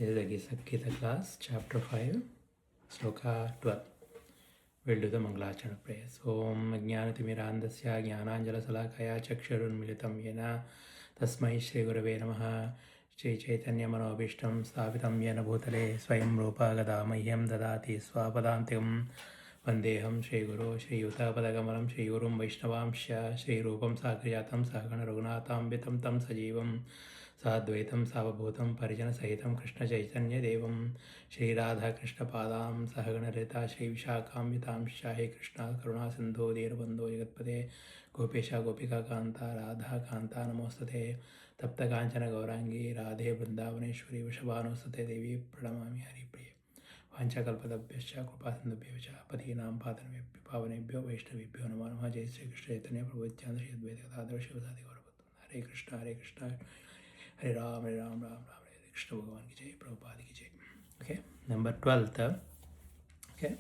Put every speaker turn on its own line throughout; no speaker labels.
This is the Gita class, chapter 5, sloka 12. We'll do the Mangalacharana prayers. Om Jnanatimirandasya Jnananjalasalakaya Chakshurunmilitam Yena Tasmai Shri Gurave Namaha Shri Chaitanya Manobishtam Sthapitam Yena Bhutale Swayam Rupa Gadamahyam Dadati Swapadantikam Vandeham Shri Guru Shri Yuta Padagamalam Shri Gurum Vaishnavamsya Shri Rupam Sakriyatam Sahagana Raghunatham Vitam Tam Sajivam साद्वैतं सावभूतं परिजनसहितं कृष्णचैतन्यदेवं श्रीराधाकृष्णपादां सहगणललिता श्रीविशाखान्वितांश्च हे कृष्णा करुणासिन्धो दीनबन्धो जगत्पते गोपेश गोपिकान्ता राधाकान्ता नमोस्तुते तप्तकाञ्चन गौराङ्गी राधे वृन्दावनेश्वरी वृषभानुस्तुते देवी प्रणमामि हरिप्रिये वाञ्छाकल्पतरुभ्यश्च कृपासिन्धुभ्यश्च पतीनां पावनेभ्यो वैष्णवेभ्यो नमो नमः जय श्रीकृष्ण चैतन्य प्रभु नित्यानंद श्री अद्वैत गदाधर शिवसादि गौरभक्तवृन्द हरे Krishna Hare Ram, Hare Ram, Ram Ram, Hare Krishna Bhagavan ki jai, Prabhupada ki jai. Okay, number 12th. Okay,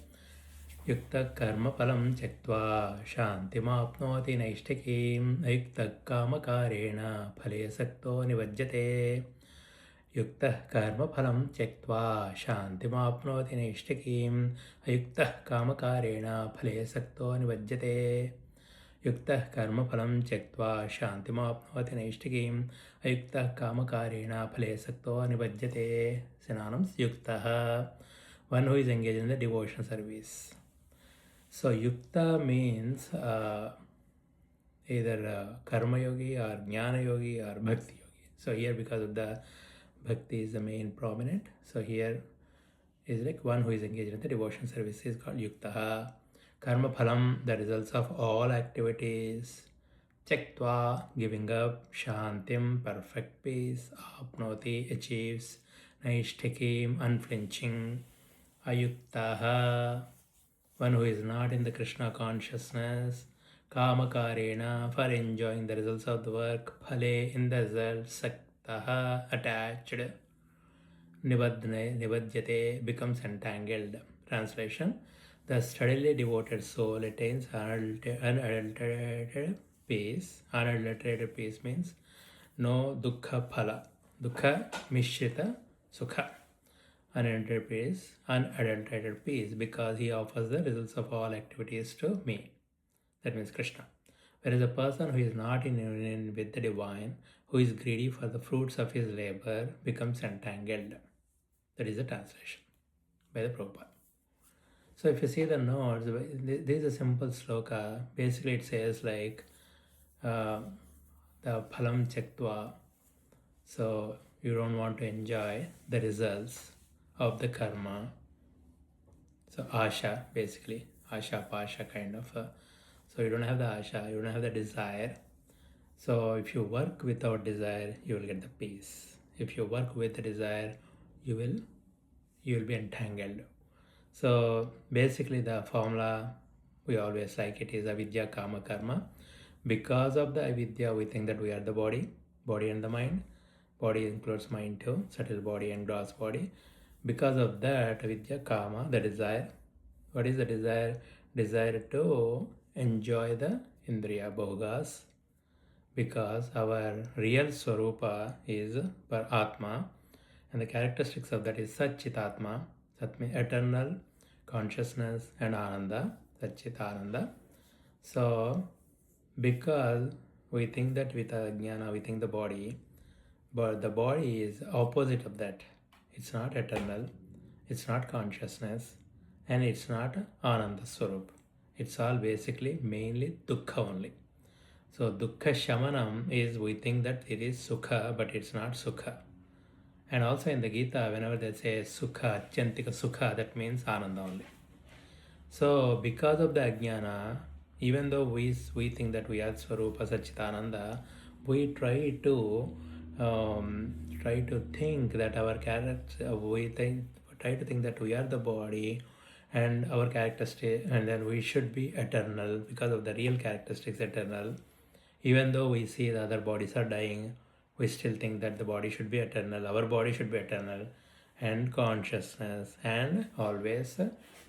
Yukta karma palam chaktva shantimapnoti naishtakim ayukta kamakarena phale sakto nivajjate. Yukta karma phalam chaktva shantimapnoti naishtakim ayukta kamakarena phale sakto nivajjate. युक्तः कर्मफलं त्यक्त्वा शान्तिमाप्नोति नैष्ठिकीम् अयुक्तः कामकारेण फले सक्तो निबध्यते. Synonyms: Yuktah, one who is engaged in the devotion service. So Yukta means either karma yogi or jnana yogi or bhakti yogi. So here, because of the bhakti is the main prominent, so here is like one who is engaged in the devotion service is called Yuktah. Karma phalam, the results of all activities. Tyaktva, giving up. Shantim, perfect peace. Apnoti, achieves. Naishtikim, unflinching. Ayuktaha, one who is not in the Krishna consciousness. Kamakarena, for enjoying the results of the work. Phale, in the result. Saktaha, attached. Nibadhyate, becomes entangled. Translation: the steadily devoted soul attains unadulterated peace. Unadulterated peace means no dukkha phala. Dukkha mishrita sukha. Unadulterated peace, because he offers the results of all activities to me. That means Krishna. Whereas a person who is not in union with the divine, who is greedy for the fruits of his labor, becomes entangled. That is the translation by the Prabhupada. So if you see the notes, this is a simple sloka. Basically it says like the phalam chaktva. So you don't want to enjoy the results of the karma. So asha, basically. Asha, pasha kind of. So you don't have the asha, you don't have the desire. So if you work without desire, you will get the peace. If you work with the desire, you will be entangled. So basically the formula we always like it is avidya kama karma. Because of the avidya, we think that we are the body and the mind. Body includes mind too, subtle body and gross body. Because of that, avidya kama, the desire. What is the desire? Desire to enjoy the indriya bhogas. Because our real swarupa is Paratma, and the characteristics of that is Satchitatma. Sat means eternal consciousness and Ananda, Satchit Ananda. So, because we think that with Jnana, we think the body, but the body is opposite of that. It's not eternal, it's not consciousness, and it's not Ananda Swarup. It's all basically mainly Dukkha only. So, Dukkha Shamanam is we think that it is Sukha, but it's not Sukha. And also in the Gita, whenever they say Sukha, Achantika Sukha, that means Ananda only. So, because of the Ajnana, even though we think that we are Swarupa Satchitananda, we try to think that our character, try to think that we are the body and our characteristics, and then we should be eternal because of the real characteristics eternal. Even though we see the other bodies are dying, we still think that the body should be eternal, our body should be eternal, and consciousness, and always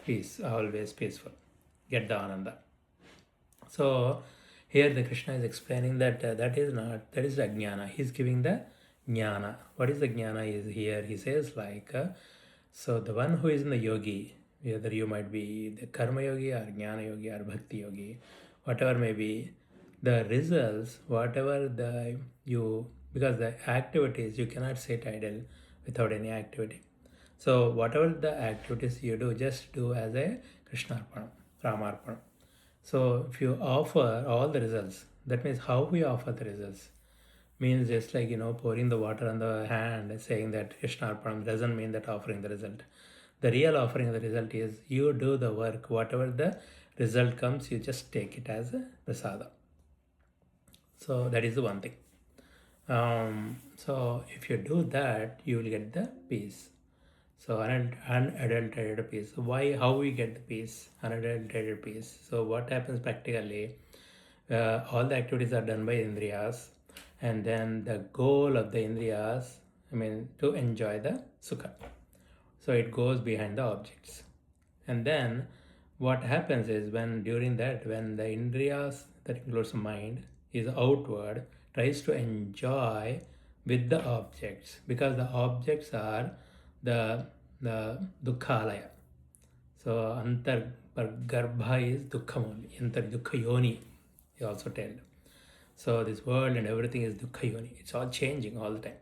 peace, always peaceful. Get the Ananda. So here the Krishna is explaining that that is the Jnana. He is giving the jnana. What is the jnana is here? He says so the one who is in the yogi, whether you might be the karma yogi or jnana yogi or bhakti yogi, whatever may be, the results, whatever because the activities, you cannot sit idle without any activity. So whatever the activities you do, just do as a Krishnarpanam, Ramarpanam. So if you offer all the results, that means how we offer the results means just like pouring the water on the hand, saying that Krishnarpanam doesn't mean that offering the result. The real offering of the result is you do the work, whatever the result comes, you just take it as a prasada. So that is the one thing. So if you do that, you will get the peace. So unadulterated peace. Why? How we get the peace? Unadulterated peace. So what happens practically? All the activities are done by Indriyas, and then the goal of the Indriyas, to enjoy the sukha. So it goes behind the objects, and then what happens is when the Indriyas, that includes mind, is outward, tries to enjoy with the objects, because the objects are the dukkhalaya. So antar garbha is dukkha only. Antar dukkha yoni is also told. So this world and everything is dukkha yoni. It's all changing all the time.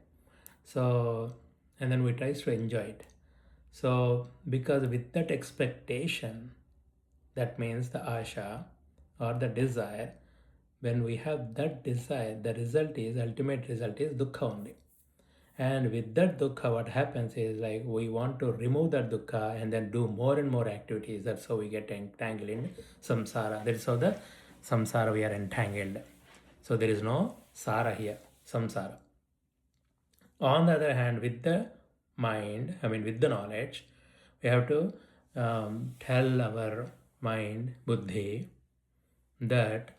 So and then we try to enjoy it. So because with that expectation, that means the asha or the desire, when we have that desire, the ultimate result is dukkha only. And with that dukkha, what happens is we want to remove that dukkha and then do more and more activities. That's how we get entangled in samsara. That is how the samsara we are entangled. So there is no sara here, samsara. On the other hand, with the mind, with the knowledge, we have to tell our mind, buddhi, that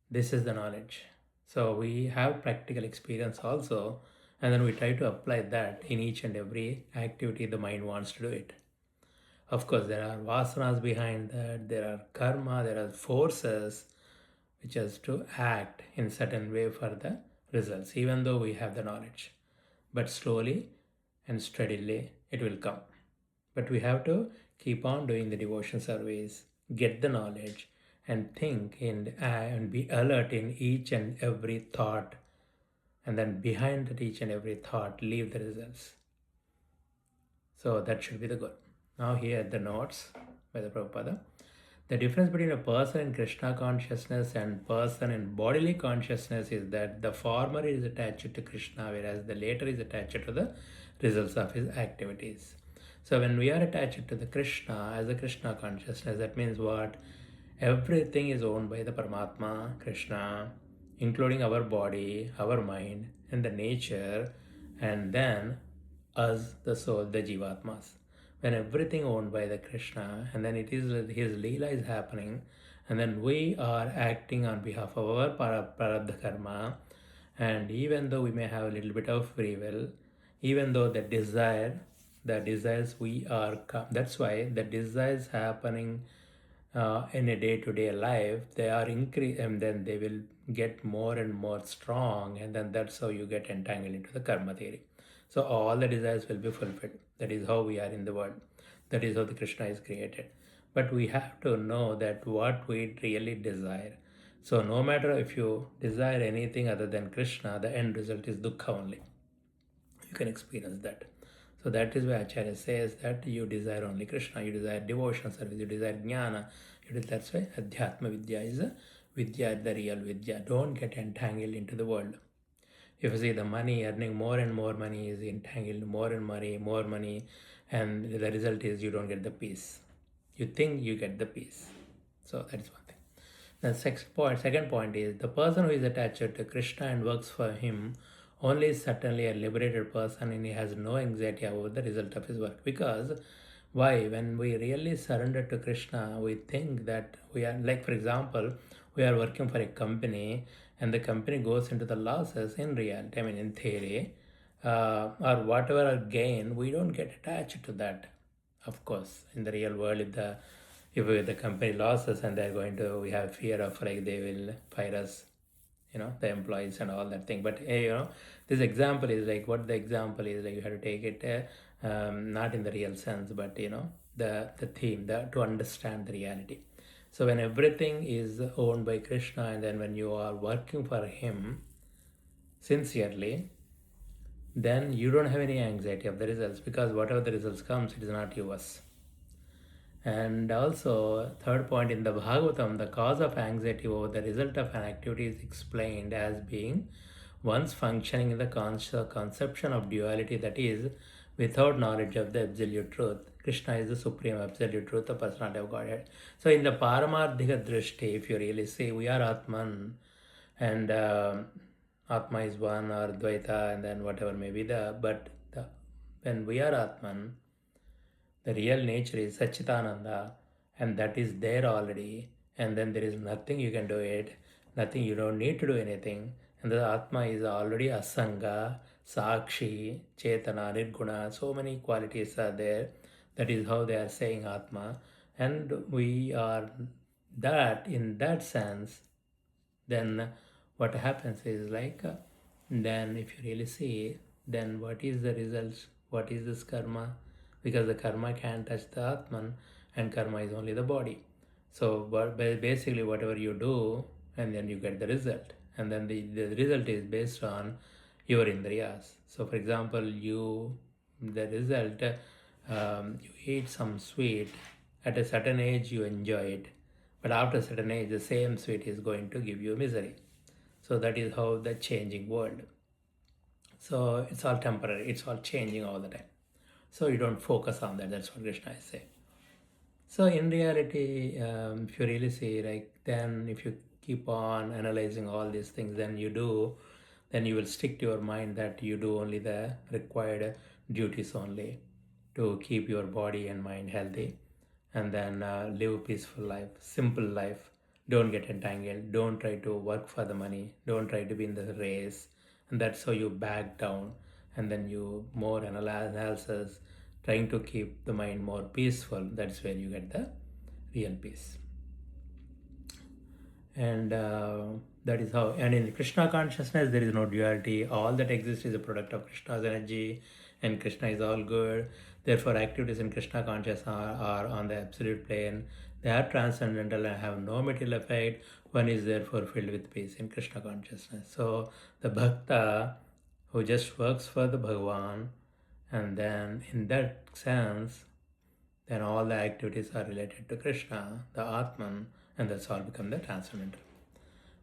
this is the knowledge. So we have practical experience also, and then we try to apply that in each and every activity the mind wants to do it. Of course, there are vasanas behind that, there are karma, there are forces which has to act in certain way for the results, even though we have the knowledge. But slowly and steadily it will come. But we have to keep on doing the devotion service, get the knowledge, and think and be alert in each and every thought, and then behind that each and every thought leave the results. So that should be the goal. Now here the notes by the Prabhupada. The difference between a person in Krishna consciousness and person in bodily consciousness is that the former is attached to Krishna, whereas the latter is attached to the results of his activities. So when we are attached to the Krishna as a Krishna consciousness, that means what? Everything is owned by the Paramatma, Krishna, including our body, our mind, and the nature, and then us, the soul, the Jivatmas. When everything owned by the Krishna, and then it is his Leela is happening, and then we are acting on behalf of our Prarabdha Karma, and even though we may have a little bit of free will, even though the desires that's why the desires happening in a day-to-day life, they are increased, and then they will get more and more strong, and then that's how you get entangled into the karma theory. So all the desires will be fulfilled. That is how we are in the world. That is how the Krishna is created. But we have to know that what we really desire. So no matter if you desire anything other than Krishna, the end result is dukkha only. You can experience that. So that is why Acharya says that you desire only Krishna, you desire devotion service, you desire jnana. That's why Adhyatma Vidya is the real Vidya. Don't get entangled into the world. If you see the money, earning more and more money is entangled, more money, and the result is you don't get the peace. You think you get the peace. So that is one thing. The second point is the person who is attached to Krishna and works for him only is certainly a liberated person, and he has no anxiety about the result of his work. Because why? When we really surrender to Krishna, we think that we are, like for example, we are working for a company and the company goes into the losses. In reality, in theory, or whatever gain, we don't get attached to that. Of course, in the real world, if the company losses and we have fear of they will fire us, the employees and all that thing. But this example is like, what the example is like, you have to take it not in the real sense, but the theme, to understand the reality. So when everything is owned by Krishna, and then when you are working for him sincerely, then you don't have any anxiety of the results, because whatever the results comes, it is not yours. And also, third point, in the Bhagavatam, the cause of anxiety over the result of an activity is explained as being one's functioning in the conception of duality, that is, without knowledge of the absolute truth. Krishna is the supreme absolute truth, the personality of Godhead. So in the Paramarthika Drishti, if you really say we are Atman, and Atma is one, or Dvaita, and then whatever may be when we are Atman, the real nature is Satchitananda, and that is there already, and then there is nothing you can do it, nothing, you don't need to do anything, and the Atma is already Asanga, Sakshi, Chetana, Nirguna, so many qualities are there. That is how they are saying Atma, and we are that. In that sense, then what happens is like, then if you really see, then what is the results, what is this karma, because the karma can't touch the Atman, and karma is only the body. So basically whatever you do, and then you get the result, and then the result is based on your indriyas. So for example, the result, you eat some sweet, at a certain age you enjoy it, but after a certain age the same sweet is going to give you misery. So that is how the changing world. So it's all temporary, it's all changing all the time. So you don't focus on that. That's what Krishna is saying. So in reality, if you really see, like, then if you keep on analyzing all these things, then you will stick to your mind that you do only the required duties only to keep your body and mind healthy, and then live a peaceful life, simple life. Don't get entangled. Don't try to work for the money. Don't try to be in the race. And that's how you back down. And then you more analysis, trying to keep the mind more peaceful. That's where you get the real peace. And that is how. And in Krishna consciousness, there is no duality. All that exists is a product of Krishna's energy, and Krishna is all good. Therefore, activities in Krishna consciousness are on the absolute plane. They are transcendental and have no material effect. One is therefore filled with peace in Krishna consciousness. So the bhakta who just works for the Bhagavan, and then in that sense, then all the activities are related to Krishna, the Atman, and that's all become the transcendental.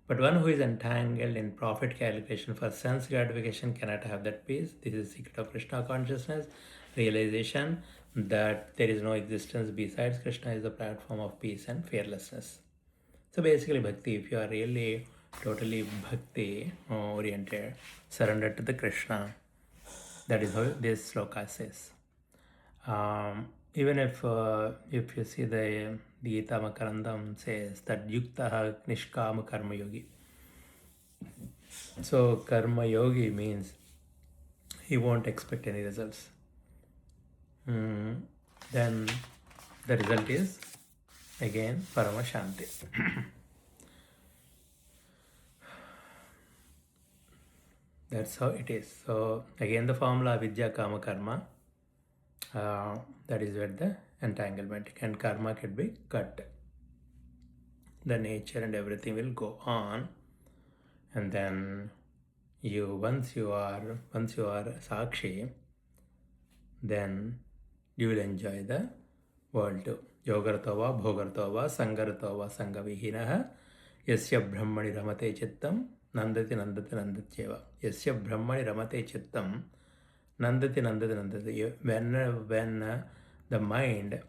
But one who is entangled in profit calculation for sense gratification cannot have that peace. This is the secret of Krishna consciousness, realization that there is no existence besides Krishna is the platform of peace and fearlessness. So basically bhakti, if you are really totally bhakti oriented, surrendered to the Krishna, that is how this sloka says. Even if you see the Gita Makarandam says that yuktaha nishkama karma yogi. So karma yogi means he won't expect any results. Then the result is again Parama Shanti. That's how it is. So again the formula vidya kama karma. That is where the entanglement, and karma can be cut. The nature and everything will go on, and then once you are sakshi, then you will enjoy the world too. Yogartava bhogartava sangaratava sangavihinaha yasya brahmani ramate chittam nandati nandati nandatyeva. Yasya brahmani ramate chittam nandati nandati nandati. When the mind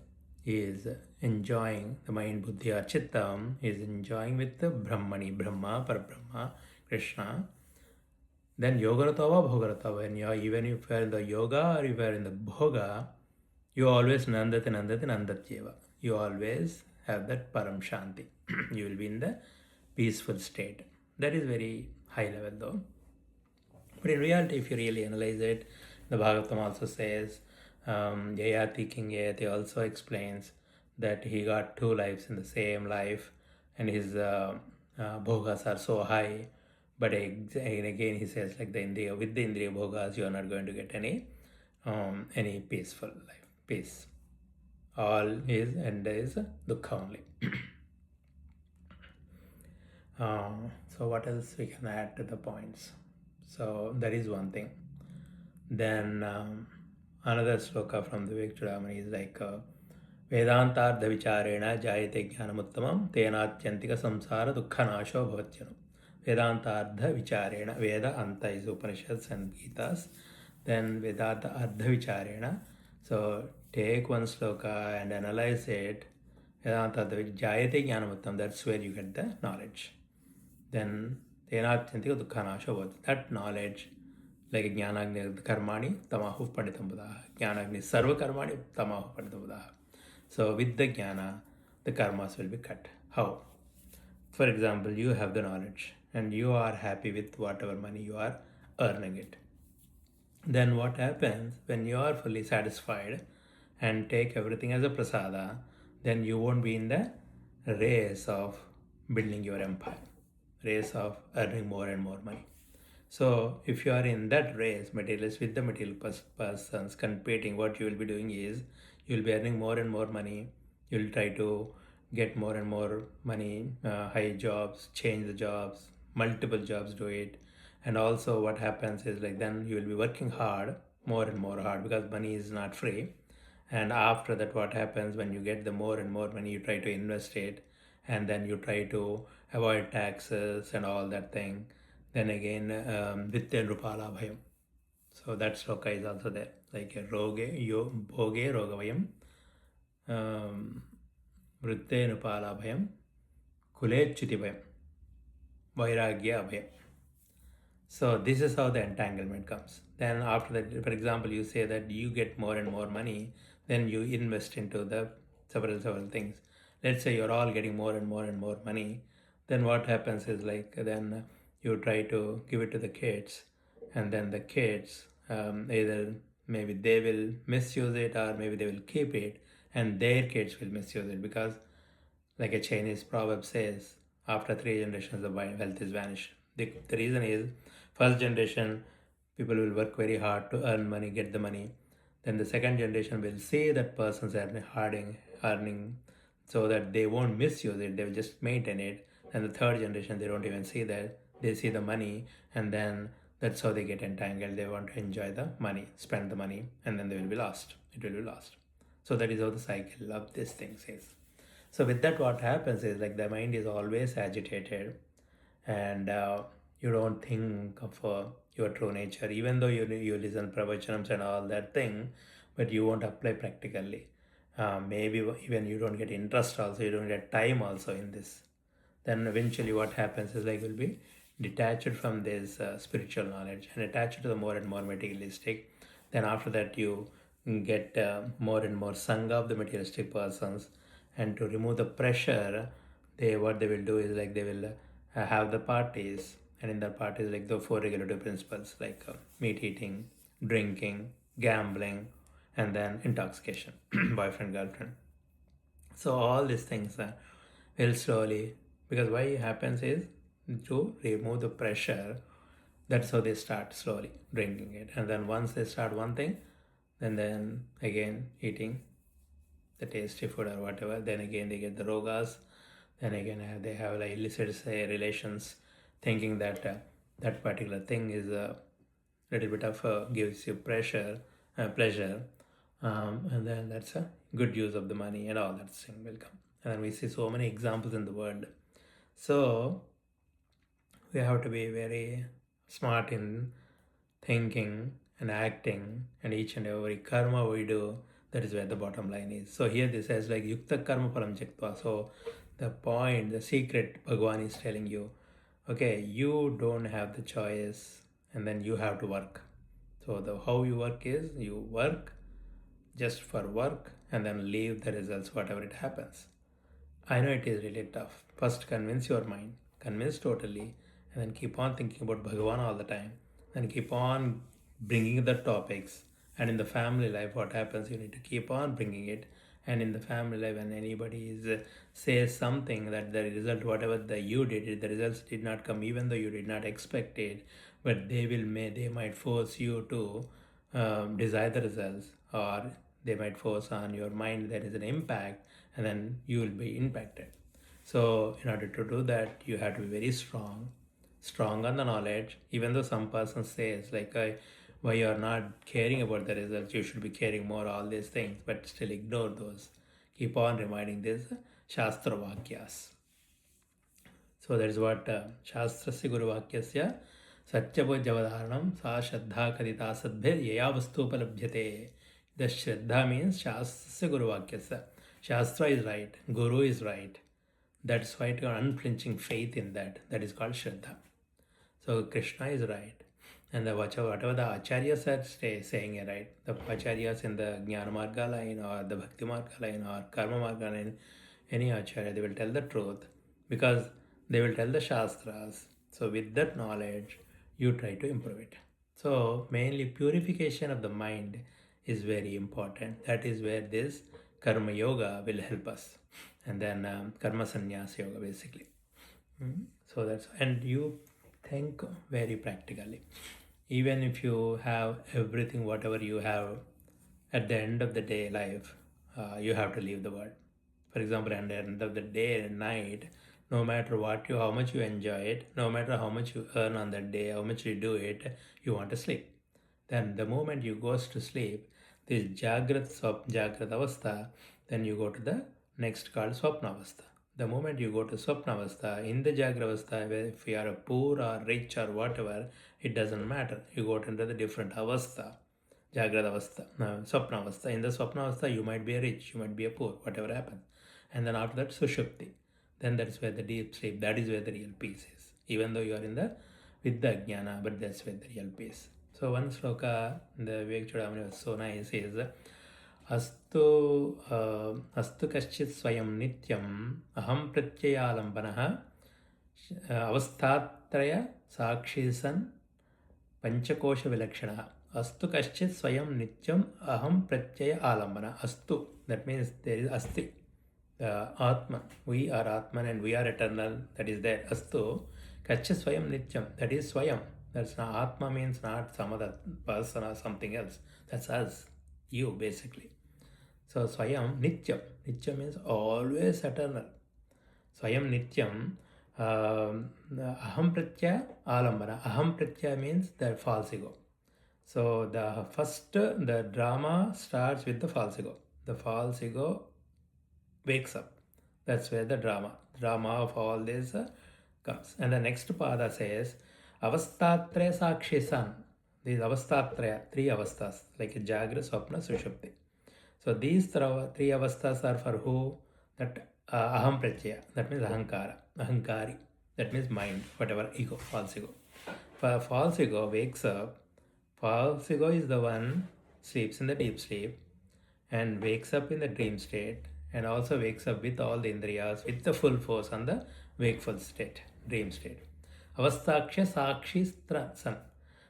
is enjoying, the mind buddhi or chittam is enjoying with the brahmani, Brahma, Parabrahma, Krishna, then yogaratava bhogaratava, and even if you are in the yoga or if you are in the bhoga, you always nandati nandati nandatyeva. You always have that param shanti. You will be in the peaceful state. That is very high level though. But in reality, if you really analyze it, the Bhagavatam also says, Yayati King Yayati also explains that he got 2 lives in the same life, and his bhogas are so high, But again, he says like with the Indriya Bhogas, you are not going to get any peaceful life, peace. All is and is dukkha only. So what else we can add to the points? So that is one thing. Then another sloka from the Vivek Chudamani is like Vedantartha vicharena jayate jnanamuttamam tenatyantika samsara dukkhanasho bhavatyanu. Vedantartha vicharena, Veda Anta is Upanishads and Gitas. Then Vedanta Ardha vicharena. So take one sloka and analyze it. Vedanta jayate jnanamuttam, that's where you get the knowledge. Then tenatyantika dukkhanasho bhavatyanu. That knowledge, like Jnanagni Karmani Tamahu Panditam Buddha. Jnanagni Sarva Karmani Tamahu Panditam Buddha. So with the Jnana, the karmas will be cut. How? For example, you have the knowledge and you are happy with whatever money you are earning it. Then what happens when you are fully satisfied and take everything as a prasada, then you won't be in the race of building your empire, race of earning more and more money. So if you are in that race, materialist with the material persons competing, what you will be doing is you will be earning more and more money. You will try to get more and more money, high jobs, change the jobs, multiple jobs, do it. And also what happens is like then you will be working hard, more and more hard, because money is not free. And after that, what happens when you get the more and more money, you try to invest it, and then you try to avoid taxes and all that thing. Then again, Vitya Nrupala Bhayam. So that sloka is also there. Like Roge, Bhoge Rogavayam, Vritte Nrupala Bhayam, Kule Chuti Bhayam, Vairagya Bhayam. So this is how the entanglement comes. Then after that, for example, you say that you get more and more money, then you invest into the several things. Let's say you're all getting more and more and more money. Then what happens is like then you try to give it to the kids, and then the kids either maybe they will misuse it or maybe they will keep it, and their kids will misuse it, because like a Chinese proverb says, after 3 generations the wealth is vanished. The reason is, first generation people will work very hard to earn money, get the money. Then the second generation will see that person's earning, so that they won't misuse it, they will just maintain it. And the third generation, they don't even see that, they see the money, and then that's how they get entangled. They want to enjoy the money, spend the money, and then they will be lost. It will be lost. So that is how the cycle of this thing is. So with that, what happens is like the mind is always agitated, and you don't think of your true nature, even though you listen pravachanams and all that thing, but you won't apply practically. Maybe even you don't get interest also, you don't get time also in this. Then eventually what happens is like you'll be detached from this spiritual knowledge and attached to the more and more materialistic. Then after that you get more and more sangha of the materialistic persons, and to remove the pressure, what they will do is like they will have the parties, and in the parties like the four regulative principles like meat eating, drinking, gambling, and then intoxication, boyfriend, girlfriend. So all these things will slowly, because why it happens is to remove the pressure. That's how they start slowly drinking it, and then once they start one thing, then again eating the tasty food or whatever, then again they get the rogas, then again they have like illicit relations, thinking that that particular thing is a little bit of gives you pleasure, and then that's a good use of the money, and all that thing will come. And then we see so many examples in the world. So we have to be very smart in thinking and acting, and each and every karma we do, that is where the bottom line is. So here this says like yukta karma param jaktva. So the point, the secret Bhagwan is telling you, okay, you don't have the choice, and then you have to work. So the how you work is you work just for work, and then leave the results whatever it happens. I know it is really tough. First convince your mind, convince totally, and then keep on thinking about Bhagavan all the time. Then keep on bringing the topics. And in the family life, what happens, you need to keep on bringing it, And in the family life, when anybody says something that the result, whatever you did, the results did not come, even though you did not expect it, but they might force you to desire the results, or they might force on your mind there is an impact, and then you will be impacted. So in order to do that, you have to be very strong on the knowledge. Even though some person says like, why you are not caring about the results, you should be caring more, all these things, but still ignore those. Keep on reminding these Shastra Vakyas. So that is what Shastrasya Guru Vakyasya Satyabhujavadharanam Sa Shraddha Kadita Sadbhir Yaya Vastupalabhyate. The Shraddha means Shastrasya Guru Vakyasya. Shastra is right, Guru is right. That's why it got unflinching faith in that. That is called Shraddha. So Krishna is right. And whatever the acharyas are saying right, the acharyas in the Jnana Marga line or the Bhakti Marga line or Karma Marga line, any acharya, they will tell the truth because they will tell the Shastras. So with that knowledge, you try to improve it. So mainly purification of the mind is very important. That is where this Karma Yoga will help us. And then Karma Sannyas Yoga basically. So that's, and you think very practically. Even if you have everything, whatever you have, at the end of the day life, you have to leave the world. For example, at the end of the day and night, no matter how much you enjoy it, no matter how much you earn on that day, how much you do it, you want to sleep. Then the moment you goes to sleep, this Jagrat Avastha, then you go to the next called Swapna Avastha. The moment you go to Swapna Avastha, in the Jagra Avastha, if you are a poor or rich or whatever, it doesn't matter. You go into the different Avastha. Jagrada Avastha, Swapna Avastha. In the Swapna Avastha, you might be a rich, you might be a poor, whatever happens. And then after that, Sushupti. Then that's where the deep sleep, that is where the real peace is. Even though you are with the Jnana, but that's where the real peace. So one sloka, the Vivek Chudamani was so nice, is Astu Kaschit Swayam Nityam Aham Pratyayalambanaha Avastatraya Sakshisan Panchakosha Vilakshana. Astu Kaschit Swayam Nityam Aham Pratyaya Alambana. Astu, that means there is Asti. The Atman, we are Atman and we are eternal, that is there. Astu Kaschit Swayam Nityam, that is Swayam. That's not Atma, means not some other person or something else. That's us, you basically. So Swayam Nityam. Nityam means always eternal. Swayam Nityam. Aham Pratya Alambana. Aham Pratya means the false ego. So the drama starts with the false ego. The false ego wakes up. That's where the drama of all this comes. And the next pada says, Avastatraya Sakshi San. These Avastatraya, three avasthas, like a Jagra, Swapna, Sushupti. So these three avasthas are for who? That Aham Pratyaya, that means Ahankara, Ahankari, that means mind, whatever, ego, false ego. False ego wakes up. False ego is the one sleeps in the deep sleep and wakes up in the dream state, and also wakes up with all the indriyas, with the full force on the wakeful state, dream state. Avastaksha Sakshi San.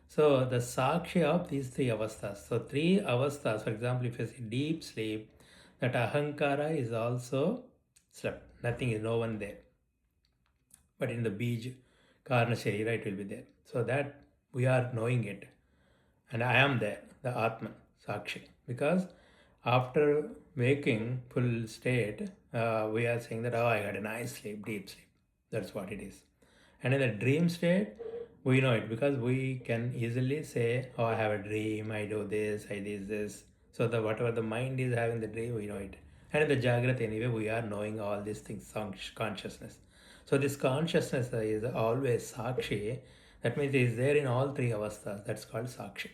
So the Sakshi of these three avasthas. So three avasthas, for example, if you say deep sleep, that Ahankara is also slept. Nothing is, no one there. But in the Bij, Karna Sharira, it will be there. So that we are knowing it. And I am there, the Atman, Sakshi. Because after waking full state, we are saying that, oh, I got a nice sleep, deep sleep. That's what it is. And in the dream state, we know it because we can easily say, oh, I have a dream, I do this, I did this. So whatever the mind is having the dream, we know it. And in the Jagrat anyway, we are knowing all these things, consciousness. So this consciousness is always Sakshi. That means it is there in all three avasthas. That's called Sakshi.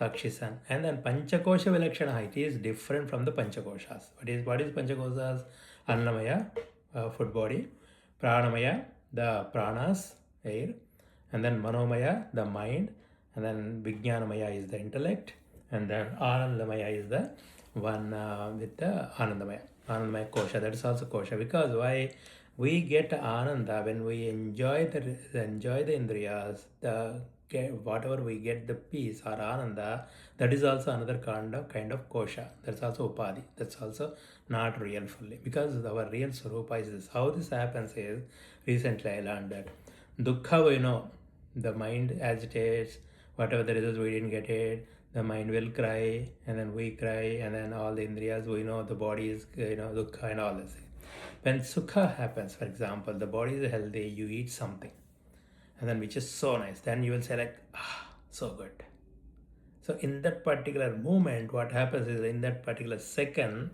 Sakshisan. And then Panchakosha Vilakshana, it is different from the Panchakoshas. What is Panchakoshas? Annamaya, food body. Pranamaya, the pranas, air. And then Manomaya, the mind. And then Vijnanamaya is the intellect. And then Anandamaya is the one with the Anandamaya. Anandamaya Kosha, that is also Kosha. Because why? We get Ananda when we enjoy the Indriyas, the whatever we get the peace or ananda, that is also another kind of kosha. That's also upadhi. That's also not real fully, because our real swarupa is this. How this happens is, recently I learned that dukkha, the mind agitates, whatever the results we didn't get it, the mind will cry, and then we cry, and then all the indriyas, we know the body is, dukkha and all this. When sukha happens, for example, the body is healthy, you eat something, and then which is so nice, then you will say like, so good. So in that particular moment, what happens is, in that particular second,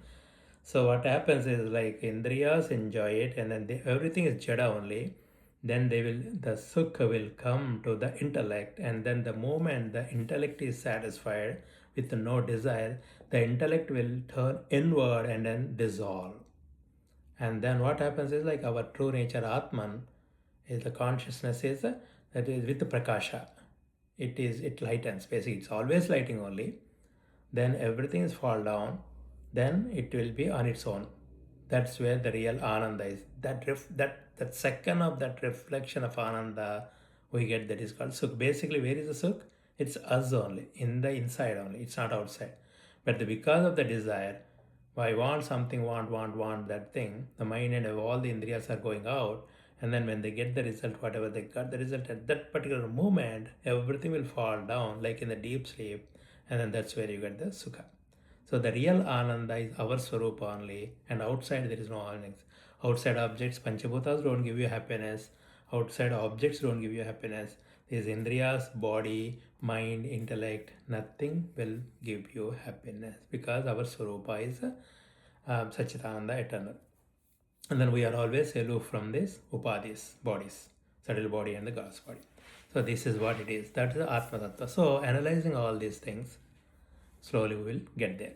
so what happens is, like, indriyas enjoy it, and then everything is jada only. Then the sukha will come to the intellect, and then the moment the intellect is satisfied with no desire, the intellect will turn inward and then dissolve. And then what happens is, like, our true nature Atman is the consciousness is that is with the prakasha. It lightens, basically it's always lighting only. Then everything is fall down, then it will be on its own. That's where the real ananda is. That second of that reflection of ananda we get, that is called sukh. Basically, where is the sukh? It's us only, in the inside only. It's not outside. But because of the desire, I want something, want that thing, the mind and all the indriyas are going out, and then when they get the result, whatever they got the result at that particular moment, everything will fall down like in the deep sleep, and then that's where you get the sukha. So the real ananda is our swarupa only, and outside there is no ananda. Outside objects, panchabhutas don't give you happiness. Outside objects don't give you happiness. These indriyas, body, mind, intellect, nothing will give you happiness, because our swarupa is Satchitananda, eternal. And then we are always aloof from these upadhis, bodies, subtle body and the gross body. So this is what it is. That is the Atma Tattva. So analyzing all these things, slowly we will get there.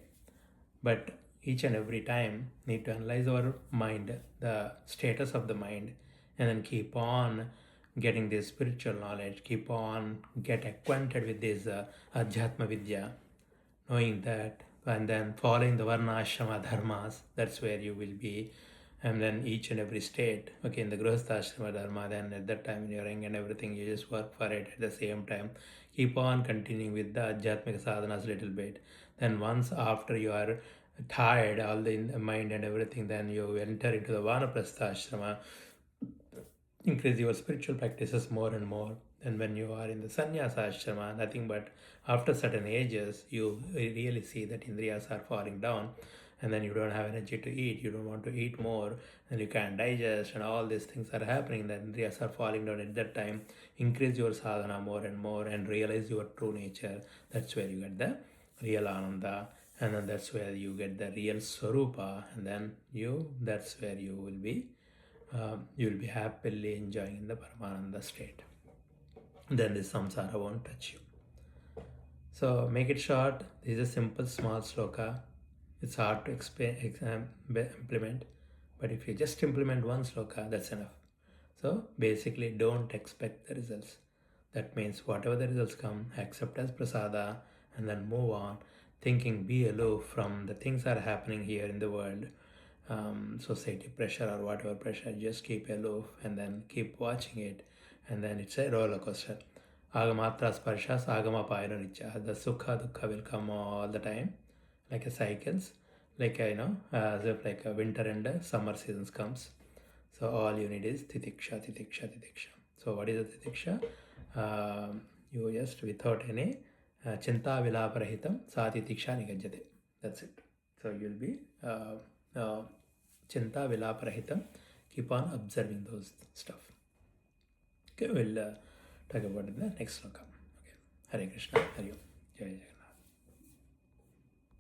But each and every time need to analyze our mind, the status of the mind, and then keep on getting this spiritual knowledge, keep on get acquainted with this Adhyatma Vidya, knowing that, and then following the Varna Ashrama Dharmas. That's where you will be. And then each and every state, okay, in the Grihastha Ashrama Dharma, then at that time when you're young and everything, you just work for it. At the same time, keep on continuing with the Adhyatmika sadhanas a little bit. Then once after you are tired, all the mind and everything, then you enter into the Vanaprastha Ashrama, increase your spiritual practices more and more. And when you are in the sannyasa ashrama, nothing but after certain ages, you really see that indriyas are falling down, and then you don't have energy to eat, you don't want to eat more, and you can't digest, and all these things are happening, the indriyas are falling down. At that time, increase your sadhana more and more and realize your true nature. That's where you get the real ananda, and then that's where you get the real swarupa, and then that's where you will be happily enjoying in the Paramananda state. Then this samsara won't touch you. So make it short. This is a simple small sloka. It's hard to implement, but if you just implement one sloka, that's enough. So basically, don't expect the results. That means whatever the results come, accept as prasada, and then move on, thinking, be aloof from the things that are happening here in the world. Society pressure or whatever pressure, just keep aloof and then keep watching it, and then it's a roller coaster. Agamatra sparshas agama payano nicha. The sukha dukkha will come all the time, like a cycles, like as if like a winter and summer seasons comes. So all you need is titiksha. So what is the titiksha? You just without any chinta vilaparahitam sa titiksha nigajyate. That's it. So you'll be Chinta Vilaparahitam. Keep on observing those stuff. Okay, we'll talk about it in the next sloka. Okay. Hare Krishna, Hari Om, Jai Jagannath.